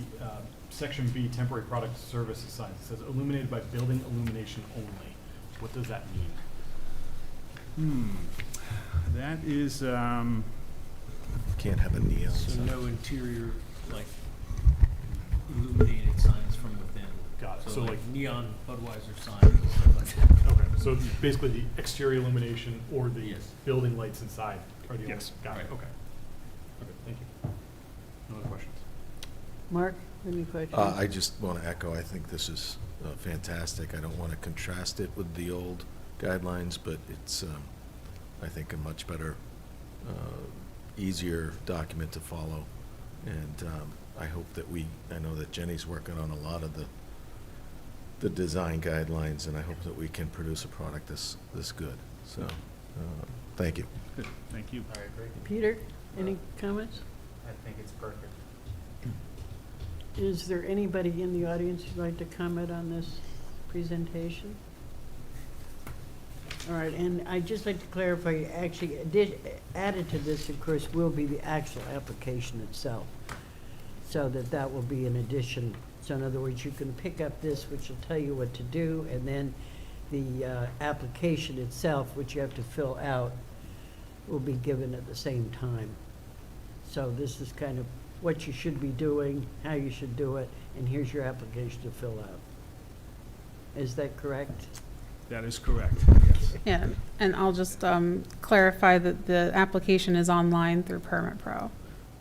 section B, temporary product services signs, it says illuminated by building illumination only. What does that mean? That is, Can't have a neon So sign. no interior, like, illuminated signs from within. Got it. So like like, neon Budweiser signs and stuff like that. okay, so basically the exterior illumination or the Yes. building lights inside are the only, Yes. got it, Right. okay. Okay, thank you. No other questions? Mark, any questions? I just want to echo, I think this is fantastic. I don't want to contrast it with the old guidelines, but it's, I think, a much better, easier document to follow. And I hope that I know that Jenny's working on a lot of the design guidelines, and I hope that we can produce a product this good. So, thank you. good, thank you. I agree. Peter, any comments? I think it's perfect. Is there anybody in the audience who'd like to comment on this presentation? All right, and I'd just like to clarify, actually, added to this, of course, will be the actual application itself. So that will be an addition. So in other words, you can pick up this, which will tell you what to do, and then the application itself, which you have to fill out, will be given at the same time. So this is kind of what you should be doing, how you should do it, and here's your application to fill out. Is that correct? That is correct, yes. Yeah, and I'll just clarify that the application is online through Permit Pro.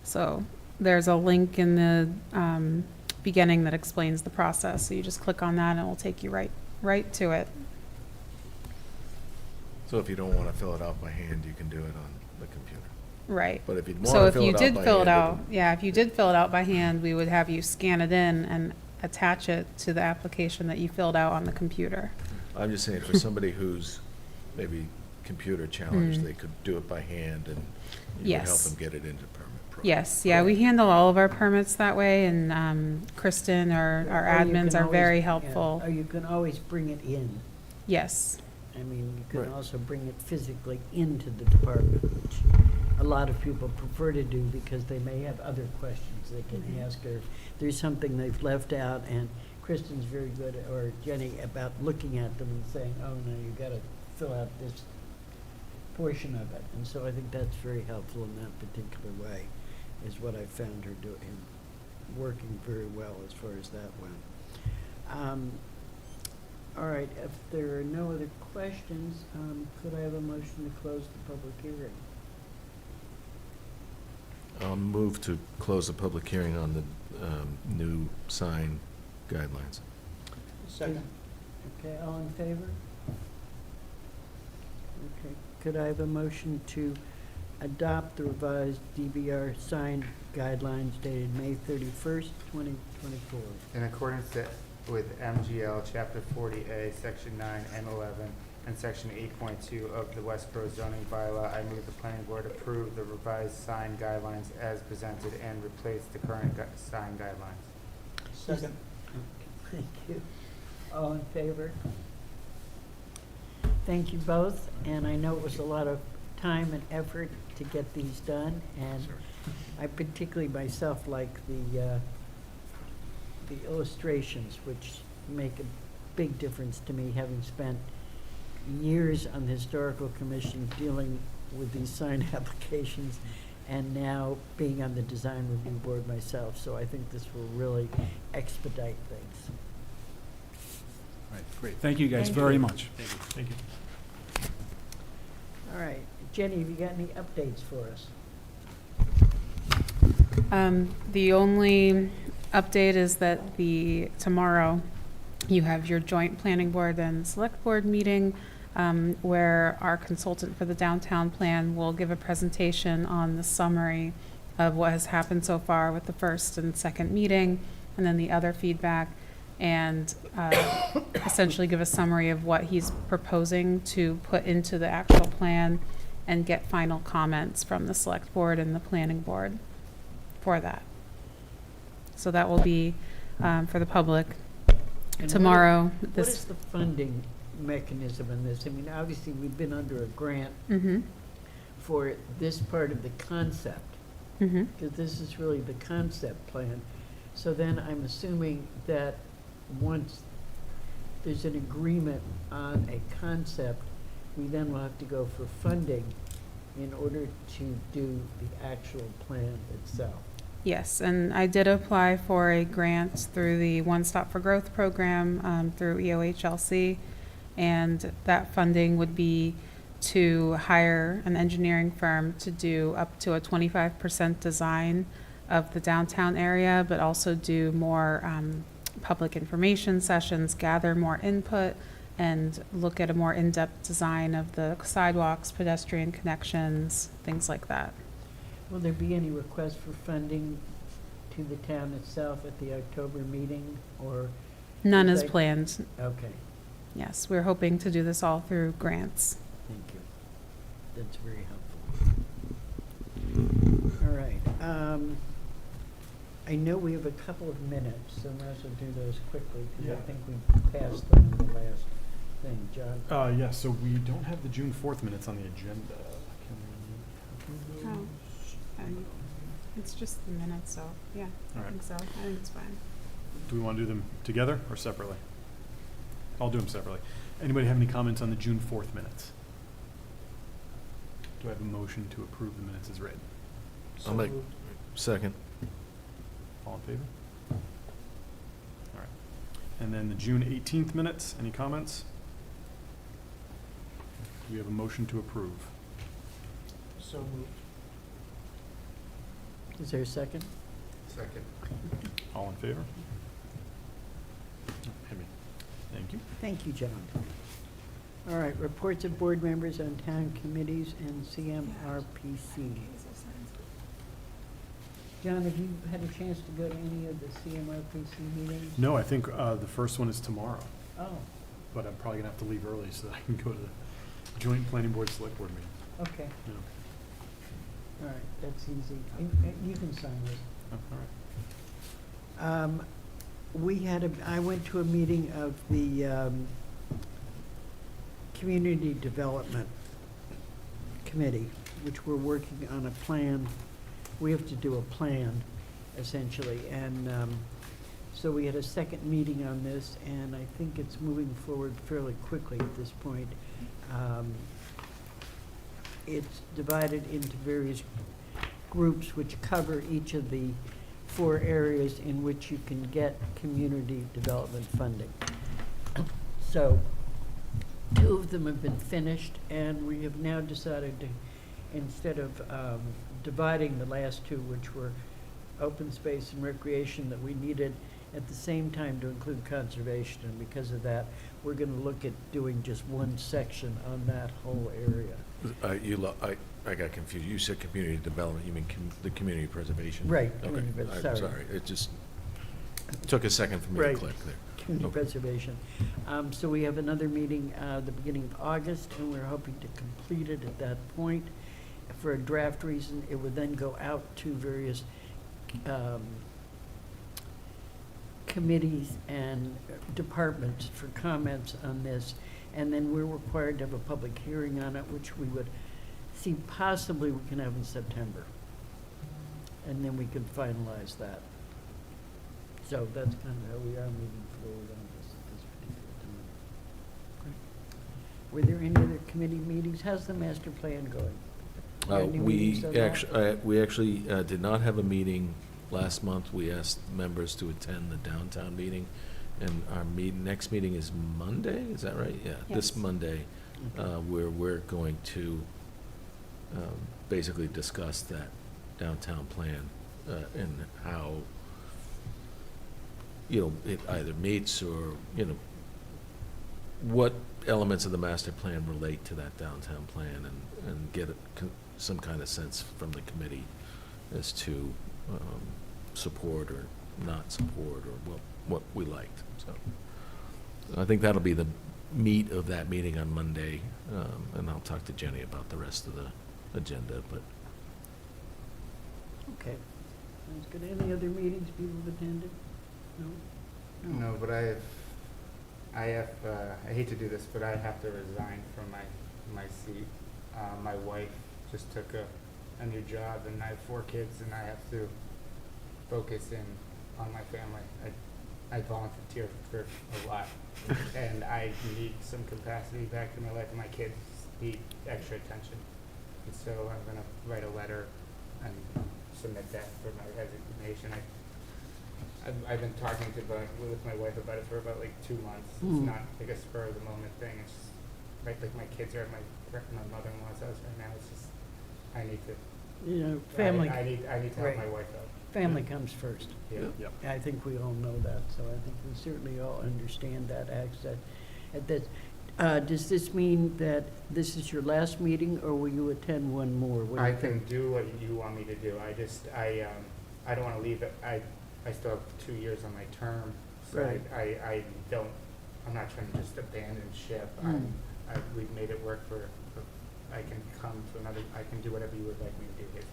So there's a link in the beginning that explains the process. So you just click on that and it will take you right to it. So if you don't want to fill it out by hand, you can do it on the computer. Right. But if you'd So want to if you fill it out did by fill it hand, out, yeah, if you did fill it out by hand, we would have you scan it in and attach it to the application that you filled out on the computer. I'm just saying, for somebody who's maybe computer challenged, Mm. they could do it by hand, and you would help Yes. them get it into Permit Pro. Yes, yeah, we handle all of our permits that way, and Kristen, our Or you admins can are always- very yeah, helpful. Or you can always bring it in. Yes, I mean, you can Right. also bring it physically into the department, which a lot of people prefer to do because they may have other questions they can Mhm. ask, or there's something they've left out, and Kristen's very good, or Jenny, about looking at them and saying, oh, no, you gotta fill out this portion of it. And so I think that's very helpful in that particular way, is what I found her doing, working very well as far as that went. All right, if there are no other questions, could I have a motion to close the public hearing? I'll move to close the public hearing on the new sign guidelines. Second. Okay, all in favor? Okay, could I have a motion to adopt the revised DBR sign guidelines dated May 31st, 2024? In accordance with MGL Chapter 40A, Section 9 and 11, and Section 8.2 of the Westborough zoning bylaw, I move the planning board approve the revised sign guidelines as presented and replace the current sign guidelines. Second. Thank you. All in favor? Thank you both, and I know it was a lot of time and effort to get these done, and I particularly myself like the illustrations, which make a big difference to me, having spent years on the Historical Commission dealing with these sign applications, and now being on the Design Review Board myself. So I think this will really expedite things. All right, great. Thank you guys Thank very you. much. Thank you. All right, Jenny, have you got any updates for us? The only update is that tomorrow you have your joint planning board and select board meeting, where our consultant for the downtown plan will give a presentation on the summary of what has happened so far with the first and second meeting, and then the other feedback, and essentially give a summary of what he's proposing to put into the actual plan and get final comments from the select board and the planning board for that. So that will be for the public And tomorrow. What is the funding mechanism in this? I mean, obviously, we've been under a grant Mm-hmm, for this part of the concept, mm-hmm. because this is really the concept plan. So then I'm assuming that once there's an agreement on a concept, we then will have to go for funding in order to do the actual plan itself. Yes, and I did apply for a grant through the One Stop for Growth program through EOHLC, and that funding would be to hire an engineering firm to do up to a 25% design of the downtown area, but also do more public information sessions, gather more input, and look at a more in-depth design of the sidewalks, pedestrian connections, things like that. Will there be any request for funding to the town itself at the October meeting, or? None is Like- planned. Okay, Yes, we're hoping to do this all through grants. thank you. That's very helpful. All right, I know we have a couple of minutes, so might as well do those quickly, because I Yeah. think we passed them in the last thing. John? Yeah, so we don't have the June 4th minutes on the agenda. Can we approve those? It's just the minutes, so, yeah, All right. so. I think it's fine. Do we want to do them together or separately? I'll do them separately. Anybody have any comments on the June 4th minutes? Do I have a motion to approve the minutes as read? I'll make, second. All in favor? All right. And then the June 18th minutes, any comments? Do we have a motion to approve? So moved. Is there a second? Second. All in favor? Hit me. Thank you. Thank you, John. All right, reports of board members on town committees and CMRPC. John, have you had a chance to go to any of the CMRPC meetings? No, I think the first one is tomorrow, Oh, but I'm probably gonna have to leave early so that I can go to the joint planning board select board meeting. okay, Yeah. all right, that's easy. You can sign this. Oh, all right. I went to a meeting of the Community Development Committee, which we're working on a plan. We have to do a plan, essentially, and so we had a second meeting on this, and I think it's moving forward fairly quickly at this point. It's divided into various groups which cover each of the 4 areas in which you can get community development funding. So 2 of them have been finished, and we have now decided to, instead of dividing the last 2, which were open space and recreation, that we needed at the same time to include conservation, and because of that, we're gonna look at doing just one section on that whole area. I got confused. You said community development, you mean the community preservation? Right, Okay, community pres- I'm sorry. sorry. It just took a second for me to Right. click there. Community Okay. preservation. So we have another meeting, the beginning of August, and we're hoping to complete it at that point. For a draft reason, it would then go out to various committees and departments for comments on this. And then we're required to have a public hearing on it, which we would see, possibly we can have in September. And then we can finalize that. So that's kind of how we are moving forward on this at this particular time. Were there any other committee meetings? How's the master plan going? Are there any meetings on that? We actually did not have a meeting last month. We asked members to attend the downtown meeting, and our next meeting is Monday, is that right? Yeah, this Yes. Monday, where we're going to basically discuss that downtown plan and how, it either meets or, what elements of the master plan relate to that downtown plan, and get some kind of sense from the committee as to support or not support, or what we liked. So I think that'll be the meat of that meeting on Monday, and I'll talk to Jenny about the rest of the agenda, but Okay, sounds good. Any other meetings people have attended? No? No, but I hate to do this, but I have to resign from my seat. My wife just took a new job, and I have 4 kids, and I have to focus in on my family. I volunteer for a lot, and I need some capacity back in my life, and my kids need extra attention. And so I'm gonna write a letter and submit that for my resignation. I've been talking with my wife about it for about like 2 months. It's not like a spur of the moment thing. It's just, like my kids are at my mother-in-law's house right now. It's just, I need to. You know, family, I need to help right. my wife out. family comes first. Yeah. Yep. I think we all know that, so I think we certainly all understand that accent. Does this mean that this is your last meeting, or will you attend one more? What do I you can think? do what you want me to do. I don't wanna leave it. I still have 2 years on my term, so Right. I'm not trying to just abandon ship. We've made it work for, I can come to I can do whatever you would like me to do here.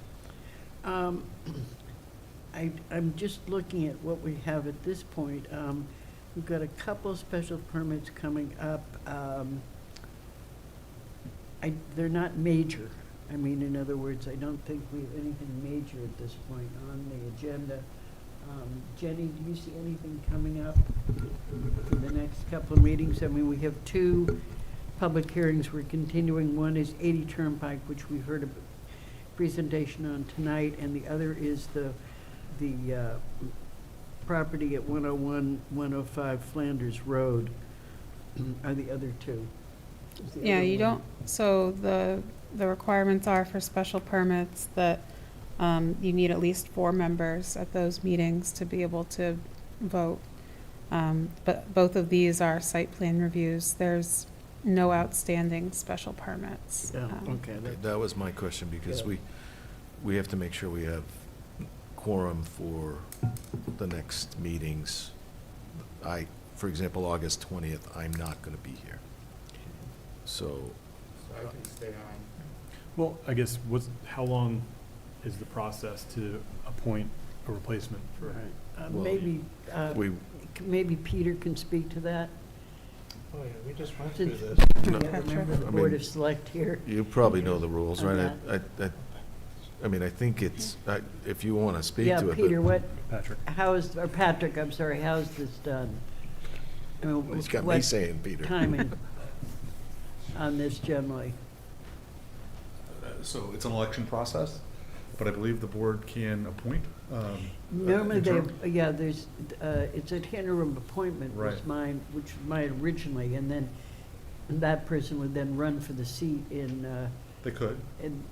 I'm just looking at what we have at this point. We've got a couple of special permits coming up. They're not major. I mean, in other words, I don't think we have anything major at this point on the agenda. Jenny, do you see anything coming up for the next couple of meetings? I mean, we have 2 public hearings we're continuing. One is 80 Turnpike, which we heard a presentation on tonight, and the other is the property at 101, 105 Flanders Road are the other 2. Is the Yeah, other you one- don't, so the requirements are for special permits that you need at least 4 members at those meetings to be able to vote. But both of these are site plan reviews. There's no outstanding special permits. Yeah, okay. that was my question, because Yeah. we have to make sure we have quorum for the next meetings. For example, August 20th, I'm not gonna be here. So, So I can stay on. Well, I guess, how long is the process to appoint a replacement for? Well, Maybe Peter can speak to that. Oh, yeah, we just went Since- through this. No. Yeah, remember the I Board mean- of Select here. you probably know the rules, On right? I mean, I think it's, if you wanna speak Yeah, to it, Peter, but Patrick? or Patrick, I'm sorry, how's this done? I mean, he's got me what saying Peter. timing on this generally? So it's an election process, but I believe the board can appoint. Normally, interim. there's, it's an interim appointment was Right. mine, which was mine originally, and then that person would then run for the seat They could.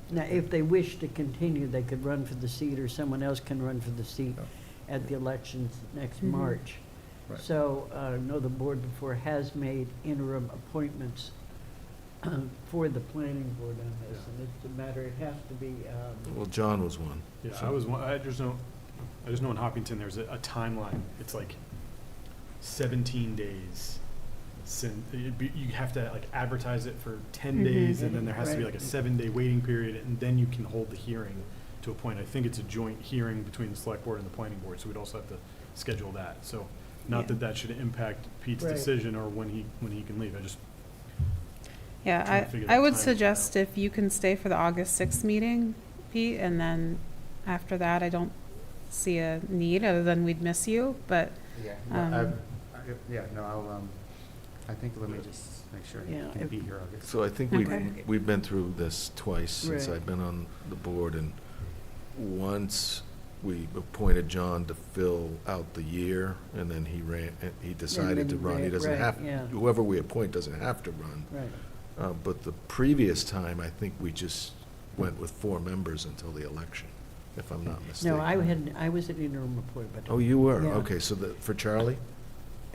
now, if they wish to continue, they could run for the seat, or someone else can run for the seat at the elections next Mhm. March. Right. So, no, the board before has made interim appointments for the planning board on this, and it's a matter, it has to be, Well, John was one. Yeah, so- I just know in Hopkinton, there's a timeline. It's like 17 days. You have to like advertise it for 10 Mhm. days, and then there has to be Right. like a 7-day waiting period, and then you can hold the hearing to a point. I think it's a joint hearing between the select board and the planning board, so we'd also have to schedule that. So, not Yeah. that should impact Pete's Right. decision or when he can leave. Trying to Yeah, figure I the would timing suggest out. if you can stay for the August 6th meeting, Pete, and then after that, I don't see a need, other than we'd miss you, but, Yeah, I think let me just make sure Yeah, you can if- be here August. So I think Okay. we've been through this twice since Right. I've been on the board, and once we appointed John to fill out the year, and then he decided to he run. He ran, doesn't right, have, yeah. whoever we appoint doesn't have to run. Right. But the previous time, I think we just went with 4 members until the election, if I'm not mistaken. No, I was an interim appointment. Oh, you were? Yeah. Okay, so for Charlie?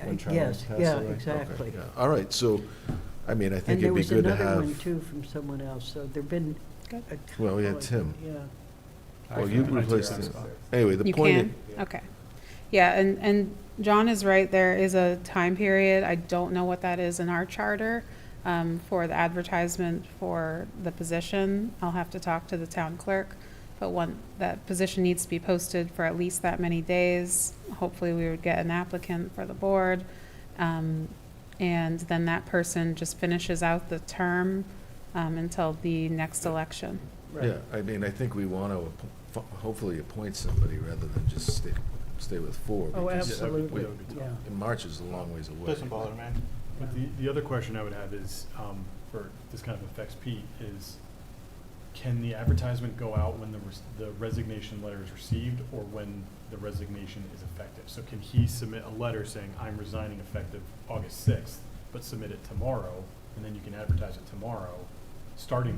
When Charlie Yes, passed yeah, away? Okay, exactly. yeah. All right, so, I mean, I think And there it'd be was good to another one have, too from someone else, so there've been Good. a Well, we had couple, I Tim. think, Yeah. well, you I replaced took him. that spot. Anyway, the you point. can? Okay. Yeah, and John is right, there is a time period, I don't know what that is in our charter, for the advertisement for the position. I'll have to talk to the town clerk, but that position needs to be posted for at least that many days. Hopefully, we would get an applicant for the board. And then that person just finishes out the term, until the next election. Right. Yeah, I mean, I think we want to hopefully appoint somebody rather than just stay with 4. Oh, because absolutely, that would be tough. yeah. in March is a long ways away. Doesn't bother me. But the other question I would have is, for, this kind of affects Pete, is can the advertisement go out when the resignation letter is received or when the resignation is effective? So can he submit a letter saying, I'm resigning effective August 6th, but submit it tomorrow, and then you can advertise it tomorrow, start the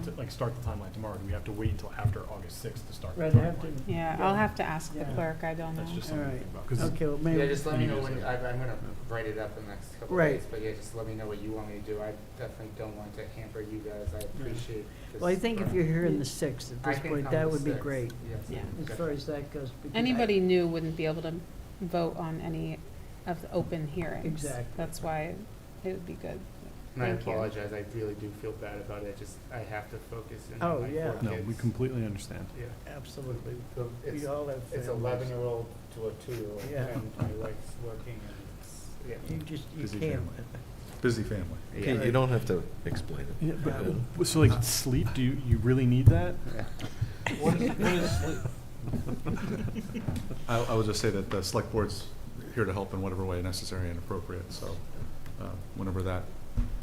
timeline tomorrow? Do we have to wait until after August 6th to start the Right, I have timeline? to. Yeah, I'll have to ask the Yeah. clerk, I don't know. That's just All something to right. think about. 'Cause Okay, well, maybe. Yeah, just let me know you when, guys I'm gonna write it up in the next couple of Right. days, but yeah, just let me know what you want me to do. I definitely don't want to hamper you guys. I appreciate this. Well, I think if you're here in the 6th, at I this can point, come that the would be 6th, great, yes, Yeah. as far definitely. as that goes. because I- Anybody new wouldn't be able to vote on any of the open hearings. Exactly. That's why it would be good. And I Thank you. apologize, I really do feel bad about it, I have to focus in Oh, on my 4 yeah. kids. No, we completely understand. Yeah. Absolutely. So We it's, all have it's families. 11-year-old to a 2-year-old, Yeah. and my wife's working, and it's, You yeah. just, you Busy can't. family. Busy family. Okay, you don't have to explain it. Yeah, but, so like sleep, do you really need that? What is sleep? I will just say that the select board's here to help in whatever way necessary and appropriate, so whenever that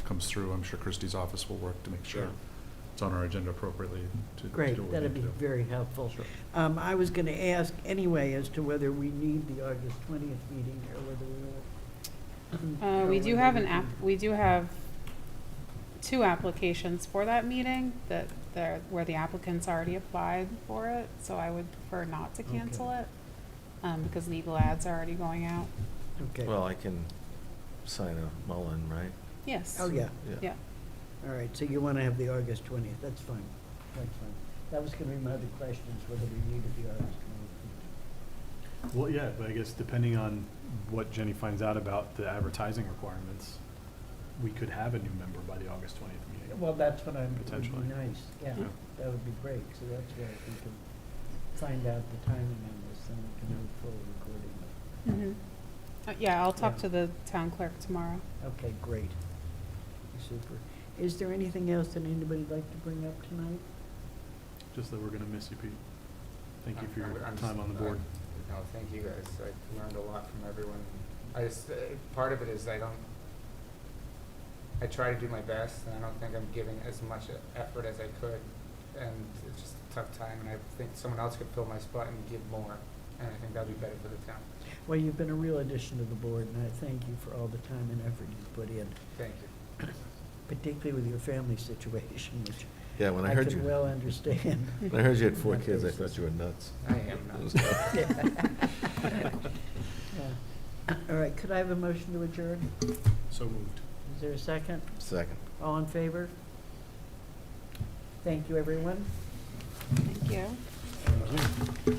comes through, I'm sure Christie's office will work to make sure Yeah. it's on our agenda appropriately to do what Great, we need that'd be to do. very helpful. Sure. I was gonna ask anyway as to whether we need the August 20th meeting or whether we will. We do have we do have 2 applications for that meeting where the applicants already applied for it, so I would prefer not to cancel it, because legal ads are already going out. Okay. Well, I can sign a Mullen, right? Yes. Oh, yeah. Yeah. All right, so you wanna have the August 20th, that's fine, that's fine. That was gonna be my other question, is whether we needed the August 20th. Well, yeah, but I guess depending on what Jenny finds out about the advertising requirements, we could have a new member by the August 20th meeting. Well, that's what would Potentially. be nice, yeah, Yeah. that would be great, so that's where we can find out the timing on this, and we can move forward accordingly. Yeah, I'll talk Yeah. to the town clerk tomorrow. Okay, great. Super. Is there anything else that anybody'd like to bring up tonight? Just that we're gonna miss you, Pete. Thank you for your I'm time just- on the board. No, thank you guys, I learned a lot from everyone. I just, part of it is I try to do my best, and I don't think I'm giving as much effort as I could, and it's just a tough time, and I think someone else could fill my spot and give more, and I think that'd be better for the town. Well, you've been a real addition to the board, and I thank you for all the time and effort you've put in, Thank you. particularly with your family situation, which Yeah, when I I heard can you, well understand. when I heard you had 4 kids, I thought you were nuts. I am not. Yeah. All right, could I have a motion to adjourn? So moved. Is there a second? Second. All in favor? Thank you, everyone. Thank you. Thank you.